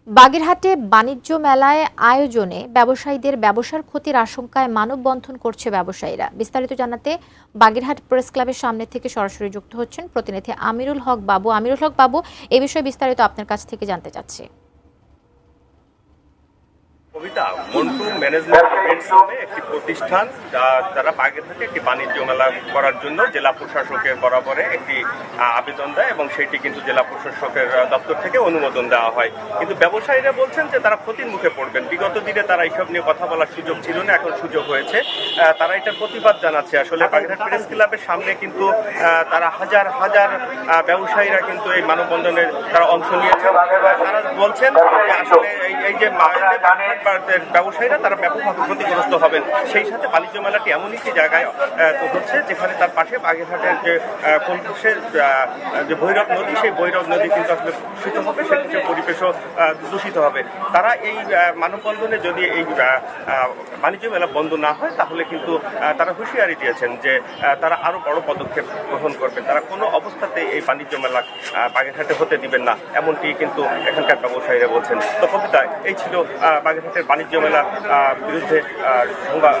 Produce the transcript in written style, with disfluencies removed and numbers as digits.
বাগেরহাটে বাণিজ্য মেলায় আয়োজনে ব্যবসায়ীদের ব্যবসার ক্ষতির আশঙ্কায় মানববন্ধন করছে ব্যবসায়ীরা। বিস্তারিত জানাতে বাগেরহাট প্রেস ক্লাবের সামনে থেকে সরাসরি যুক্ত হচ্ছেন প্রতিনিধি আমিরুল হক বাবু। আমিরুল হক বাবু, এ বিষয়ে বিস্তারিত আপনার কাছ থেকে জানতে চাচ্ছি। কবিতা মন্টু ম্যানেজমেন্ট ইভেন্টস নামে একটি প্রতিষ্ঠান যারা বাগেরহাটে একটি বাণিজ্য মেলা করার জন্য জেলা প্রশাসকের বরাবরে একটি আবেদন দেয় এবং সেটি কিন্তু জেলা প্রশাসকের দপ্তর থেকে অনুমোদন দেওয়া হয়। কিন্তু ব্যবসায়ীরা বলছেন যে তারা ক্ষতির মুখে পড়বেন। বিগত দিনে তারা এইসব নিয়ে কথা বলার সুযোগ ছিল না, এখন সুযোগ হয়েছে। তারা এটার প্রতিবাদ জানাচ্ছে। আসলে বাগেরহাট প্রেস ক্লাবের সামনে কিন্তু তারা হাজার হাজার ব্যবসায়ীরা কিন্তু এই মানববন্ধনে তারা অংশ নিয়েছে। তারা বলছেন যে আসলে এই যে ব্যবসায়ীরা তারা ব্যাপকভাবে ক্ষতিগ্রস্ত হবেন। সেই সাথে বাণিজ্য মেলাটি এমন একটি জায়গায় হচ্ছে যেখানে তার পাশে বাগেরহাটের যে কোলঘাটের যে ভৈরব নদী, সেই ভৈরব নদী কিন্তু আসলে দূষিত হবে, সেক্ষেত্রে পরিবেশও দূষিত হবে। তারা এই মানববন্ধনে যদি এই বাণিজ্য মেলা বন্ধ না হয় তাহলে কিন্তু তারা হুঁশিয়ারি দিয়েছেন যে তারা আরও বড় পদক্ষেপ গ্রহণ করবেন। তারা কোনো অবস্থাতে এই বাণিজ্য মেলা বাগেরহাটে হতে দিবেন না, এমনটি কিন্তু এখানকার ব্যবসায়ীরা বলছেন। তো কবিতা, এই ছিল বাগেরহাটের বাণিজ্য মেলার বিরুদ্ধে সংবাদ।